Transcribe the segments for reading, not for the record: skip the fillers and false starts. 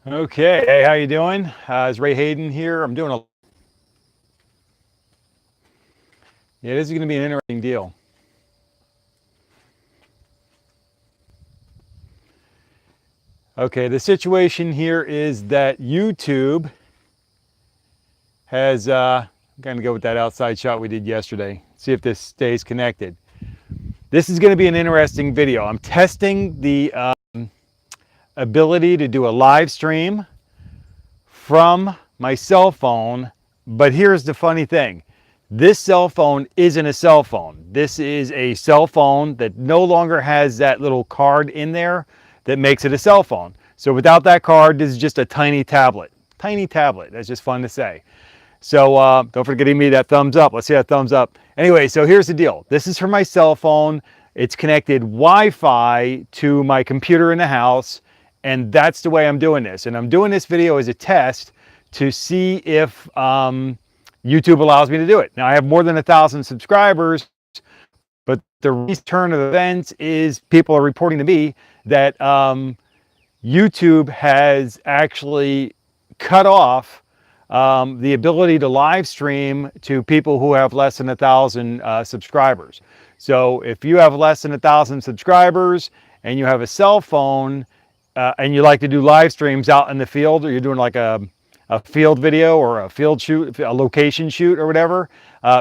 Okay, hey, how you doing? It's Ray Hayden here. Yeah, this is going to be an interesting deal. Okay, the situation here is that YouTube has, I'm going to go with that outside shot we did yesterday. See if this stays connected. This is going to be an interesting video. I'm testing the ability to do a live stream from my cell phone, but here's the funny thing. This cell phone isn't a cell phone. This is a cell phone that no longer has that little card in there that makes it a cell phone. So without that card, this is just a tiny tablet. Tiny tablet. That's just fun to say. So don't forget to give me that thumbs up. Let's see that thumbs up. Anyway, so here's the deal. This is for my cell phone. It's connected Wi-Fi to my computer in the house, and that's the way I'm doing this. And I'm doing this video as a test to see if YouTube allows me to do it. Now I have more than 1,000 subscribers, but the return of events is people are reporting to me that YouTube has actually cut off the ability to live stream to people who have less than 1,000 subscribers. So if you have less than 1,000 subscribers and you have a cell phone and you like to do live streams out in the field, or you're doing like a field video or a field shoot, a location shoot or whatever,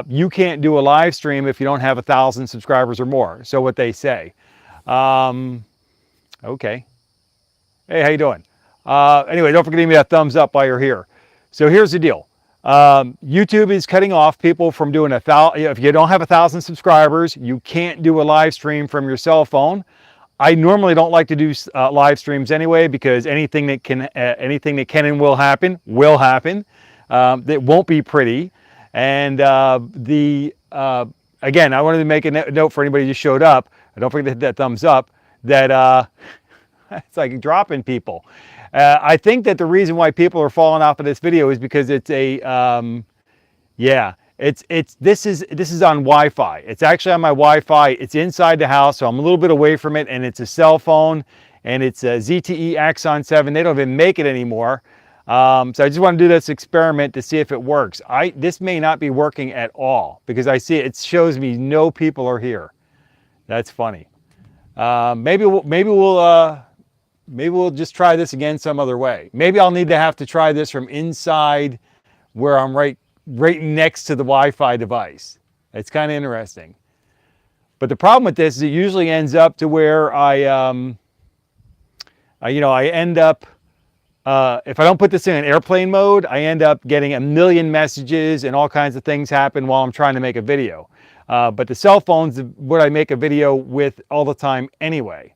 you can't do a live stream if you don't have 1,000 subscribers or more. So what they say. Okay. Hey, how you doing? Anyway, don't forget to give me that thumbs up while you're here. So here's the deal. YouTube is cutting off people from doing if you don't have 1,000 subscribers, you can't do a live stream from your cell phone. I normally don't like to do live streams anyway, because anything that can and will happen will happen. It won't be pretty. And again, I wanted to make a note for anybody who just showed up. Don't forget to hit that thumbs up. That it's like dropping people. I think that the reason why people are falling off of this video is because it's a this is on Wi-Fi. It's actually on my Wi-Fi. It's inside the house, so I'm a little bit away from it, and it's a cell phone, and it's a ZTE Axon 7. They don't even make it anymore. So I just want to do this experiment to see if it works. This may not be working at all, because I see it shows me no people are here. That's funny. Maybe we'll just try this again some other way. Maybe I'll need to have to try this from inside where I'm right next to the Wi-Fi device. It's kind of interesting. But the problem with this is it usually ends up to where I end up, if I don't put this in an airplane mode, I end up getting a million messages and all kinds of things happen while I'm trying to make a video. But the cell phone's what I make a video with all the time anyway.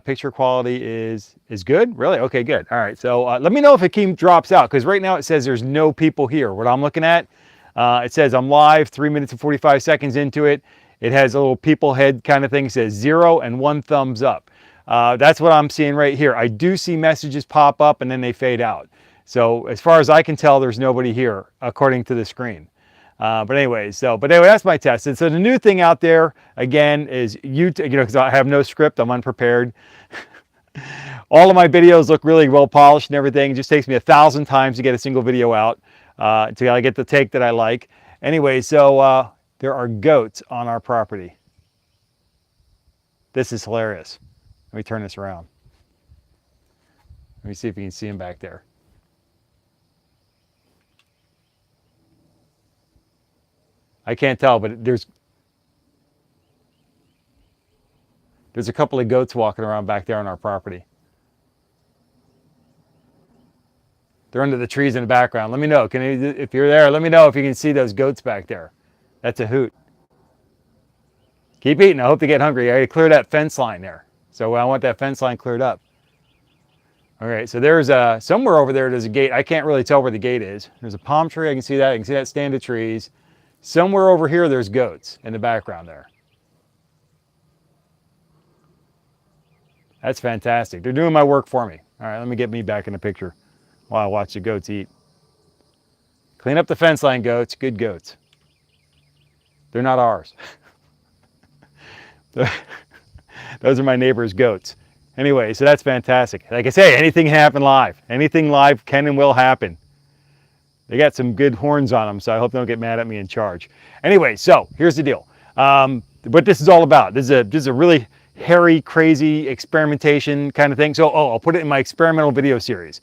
Picture quality is good? Really? Okay, good. All right, so let me know if it drops out, because right now it says there's no people here. What I'm looking at, it says I'm live, 3 minutes and 45 seconds into it. It has a little people head kind of thing. It says 0 and 1 thumbs up. That's what I'm seeing right here. I do see messages pop up and then they fade out. So as far as I can tell, there's nobody here according to the screen. But anyway, that's my test. And so the new thing out there, again, is YouTube, because I have no script, I'm unprepared. All of my videos look really well polished and everything. It just takes me 1,000 times to get a single video out until I get the take that I like. Anyway, so there are goats on our property. This is hilarious. Let me turn this around. Let me see if you can see them back there. I can't tell, but there's a couple of goats walking around back there on our property. They're under the trees in the background. Let me know. If you're there, let me know if you can see those goats back there. That's a hoot. Keep eating. I hope they get hungry. I gotta clear that fence line there. So I want that fence line cleared up. All right, so there's somewhere over there, there's a gate. I can't really tell where the gate is. There's a palm tree. I can see that. I can see that stand of trees. Somewhere over here, there's goats in the background there. That's fantastic. They're doing my work for me. All right, let me get me back in the picture while I watch the goats eat. Clean up the fence line, goats. Good goats. They're not ours. Those are my neighbor's goats. Anyway, so that's fantastic. Like I say, anything happen live. Anything live can and will happen. They got some good horns on them, so I hope they don't get mad at me and charge. Anyway, so here's the deal. What this is all about. This is a really hairy, crazy experimentation kind of thing. So, I'll put it in my experimental video series.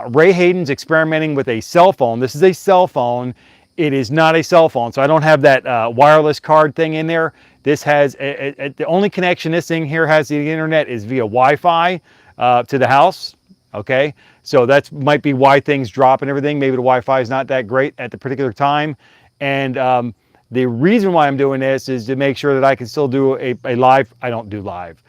Ray Hayden's experimenting with a cell phone. This is a cell phone. It is not a cell phone, so I don't have that wireless card thing in there. This has, the only connection this thing here has to the internet is via Wi-Fi to the house, okay? So that might be why things drop and everything. Maybe the Wi-Fi is not that great at the particular time. And the reason why I'm doing this is to make sure that I can still do a live. I don't do live.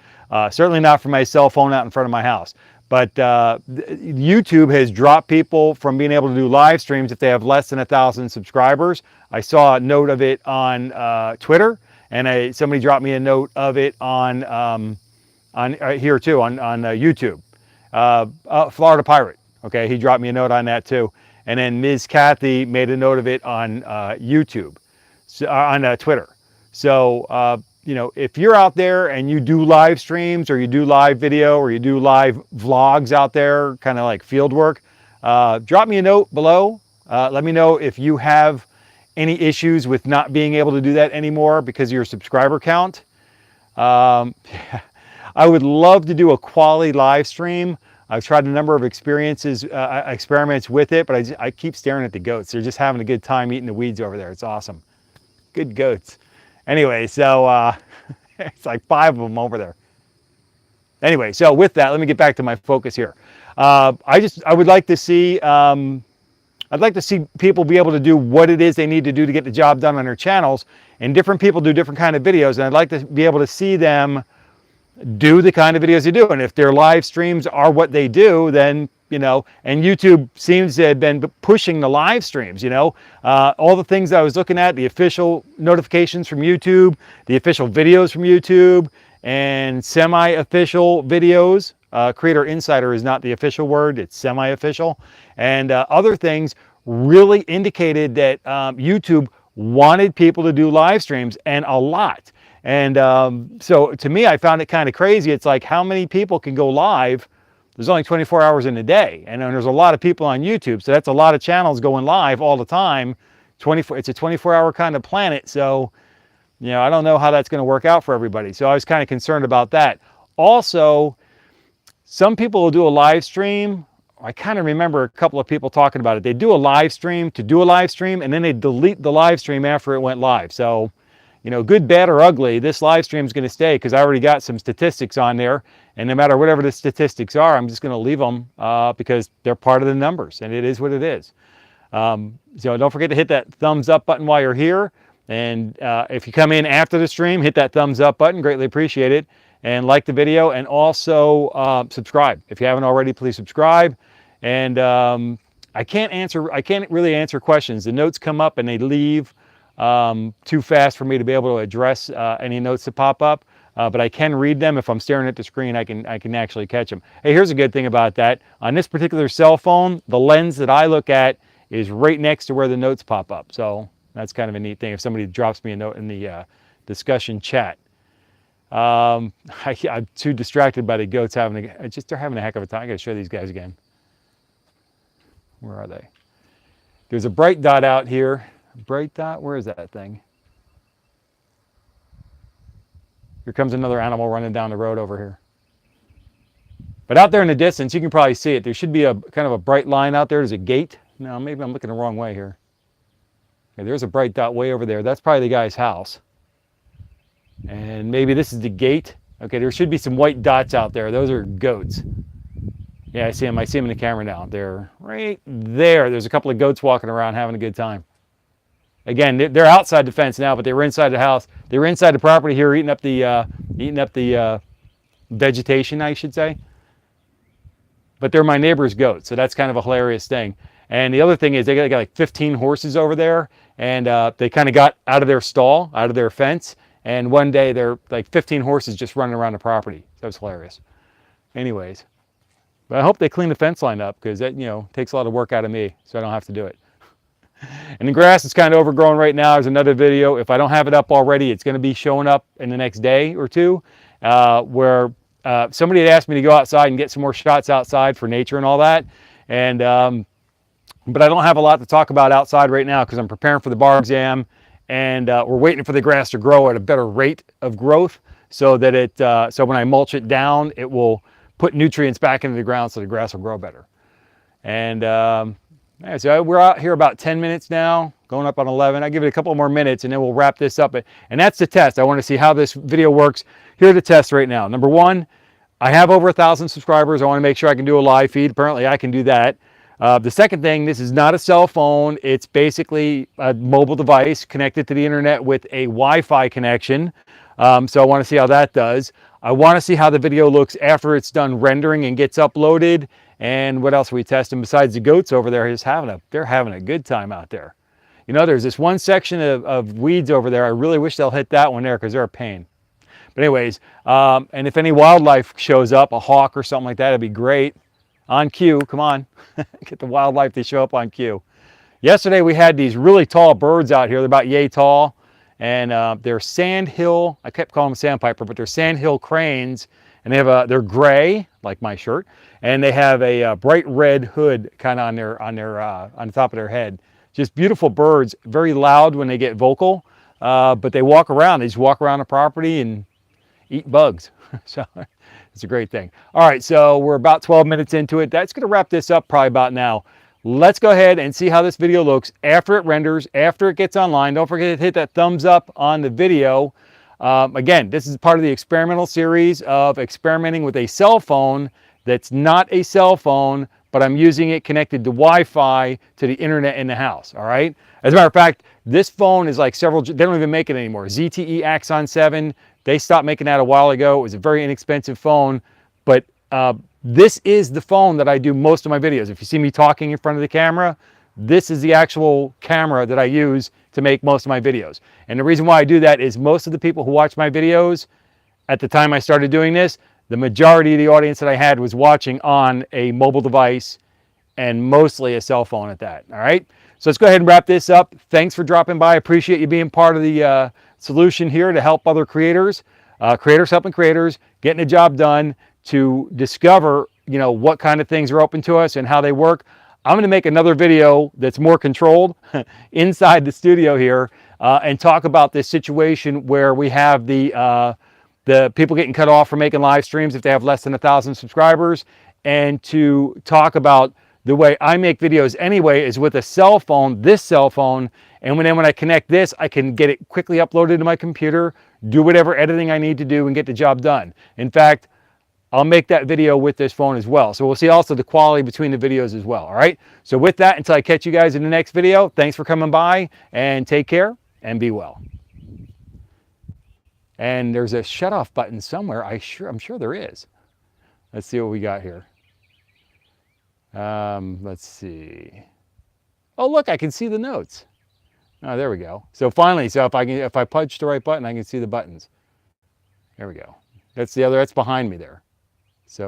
Certainly not from my cell phone out in front of my house. But YouTube has dropped people from being able to do live streams if they have less than 1,000 subscribers. I saw a note of it on Twitter, and somebody dropped me a note of it on here too on YouTube. Florida Pirate, okay, he dropped me a note on that too. And then Ms. Kathy made a note of it on YouTube, so, on Twitter. So, you know, if you're out there and you do live streams or you do live video or you do live vlogs out there, kind of like field work, drop me a note below. Let me know if you have any issues with not being able to do that anymore because of your subscriber count. I would love to do a quality live stream. I've tried a number of experiments with it, but I keep staring at the goats. They're just having a good time eating the weeds over there. It's awesome. Good goats. Anyway, so it's like 5 of them over there. Anyway, so with that, let me get back to my focus here. I would like to see, I'd like to see people be able to do what it is they need to do to get the job done on their channels. And different people do different kind of videos, and I'd like to be able to see them do the kind of videos they do. And if their live streams are what they do, then, you know, and YouTube seems to have been pushing the live streams, you know, all the things I was looking at, the official notifications from YouTube, the official videos from YouTube, and semi-official videos. Creator Insider is not the official word, it's semi-official. And other things really indicated that YouTube wanted people to do live streams, and a lot. And so to me, I found it kind of crazy. It's like, how many people can go live? There's only 24 hours in a day, and then there's a lot of people on YouTube, so that's a lot of channels going live all the time. It's a 24-hour kind of planet, so, you know, I don't know how that's going to work out for everybody. So I was kind of concerned about that. Also, some people will do a live stream. I kind of remember a couple of people talking about it. They do a live stream to do a live stream, and then they delete the live stream after it went live. So, you know, good, bad, or ugly, this live stream is going to stay because I already got some statistics on there. And no matter whatever the statistics are, I'm just going to leave them because they're part of the numbers, and it is what it is. So don't forget to hit that thumbs up button while you're here. And if you come in after the stream, hit that thumbs up button. Greatly appreciate it. And like the video, and also subscribe. If you haven't already, please subscribe. And I can't really answer questions. The notes come up and they leave too fast for me to be able to address any notes that pop up. But I can read them. If I'm staring at the screen, I can actually catch them. Hey, here's a good thing about that. On this particular cell phone, the lens that I look at is right next to where the notes pop up. So that's kind of a neat thing if somebody drops me a note in the discussion chat. I'm too distracted by the goats they're having a heck of a time. I gotta show these guys again. Where are they? There's a bright dot out here. Bright dot, where is that thing? Here comes another animal running down the road over here. But out there in the distance, you can probably see it. There should be a kind of a bright line out there. There's a gate. No, maybe I'm looking the wrong way here. Okay, there's a bright dot way over there. That's probably the guy's house. And maybe this is the gate. Okay, there should be some white dots out there. Those are goats. Yeah, I see them. I see them in the camera now. They're right there. There's a couple of goats walking around having a good time. Again, they're outside the fence now, but they were inside the house. They were inside the property here, eating up the vegetation, I should say. But they're my neighbor's goats, so that's kind of a hilarious thing. And the other thing is they got like 15 horses over there, and they kind of got out of their stall, out of their fence, and one day they're like 15 horses just running around the property. That was hilarious. Anyways, but I hope they clean the fence line up because that, you know, takes a lot of work out of me, so I don't have to do it. And the grass is kind of overgrown right now. There's another video. If I don't have it up already, it's going to be showing up in the next day or two, where somebody had asked me to go outside and get some more shots outside for nature and all that. And, but I don't have a lot to talk about outside right now because I'm preparing for the bar exam, and we're waiting for the grass to grow at a better rate of growth so that so when I mulch it down, it will put nutrients back into the ground so the grass will grow better. And yeah, so we're out here about 10 minutes now, going up on 11. I give it a couple more minutes and then we'll wrap this up. And that's the test. I want to see how this video works. Here are the tests right now. Number one, I have over 1,000 subscribers. I want to make sure I can do a live feed. Apparently I can do that. The second thing, this is not a cell phone. It's basically a mobile device connected to the internet with a Wi-Fi connection. So I want to see how that does. I want to see how the video looks after it's done rendering and gets uploaded. And what else are we testing besides the goats over there? They're having a good time out there. You know, there's this one section of weeds over there. I really wish they'll hit that one there because they're a pain. But anyways, and if any wildlife shows up, a hawk or something like that, it'd be great. On cue, come on, get the wildlife to show up on cue. Yesterday we had these really tall birds out here. They're about yay tall, and they're sandhill. I kept calling them sandpiper, but they're sandhill cranes, and they're gray like my shirt, and they have a bright red hood kind of on the top of their head. Just beautiful birds, very loud when they get vocal, but they walk around. They just walk around the property and eat bugs. So it's a great thing. All right, so we're about 12 minutes into it. That's going to wrap this up probably about now. Let's go ahead and see how this video looks after it renders, after it gets online. Don't forget to hit that thumbs up on the video. Again, this is part of the experimental series of experimenting with a cell phone that's not a cell phone, but I'm using it connected to Wi-Fi to the internet in the house, all right? As a matter of fact, this phone is like they don't even make it anymore. ZTE Axon 7, they stopped making that a while ago. It was a very inexpensive phone, but this is the phone that I do most of my videos. If you see me talking in front of the camera, this is the actual camera that I use to make most of my videos. And the reason why I do that is most of the people who watch my videos, at the time I started doing this, the majority of the audience that I had was watching on a mobile device and mostly a cell phone at that, all right? So let's go ahead and wrap this up. Thanks for dropping by. I appreciate you being part of the solution here to help other creators, creators helping creators, getting the job done to discover, you know, what kind of things are open to us and how they work. I'm going to make another video that's more controlled inside the studio here and talk about this situation where we have the people getting cut off from making live streams if they have less than 1,000 subscribers, and to talk about the way I make videos anyway is with a cell phone, this cell phone, and then when I connect this, I can get it quickly uploaded to my computer, do whatever editing I need to do and get the job done. In fact, I'll make that video with this phone as well. So we'll see also the quality between the videos as well, all right? So with that, until I catch you guys in the next video, thanks for coming by and take care and be well. And there's a shut-off button somewhere. I'm sure there is. Let's see what we got here. Let's see. Oh, look, I can see the notes. Oh, there we go. So finally, if I punch the right button, I can see the buttons. There we go. That's behind me there.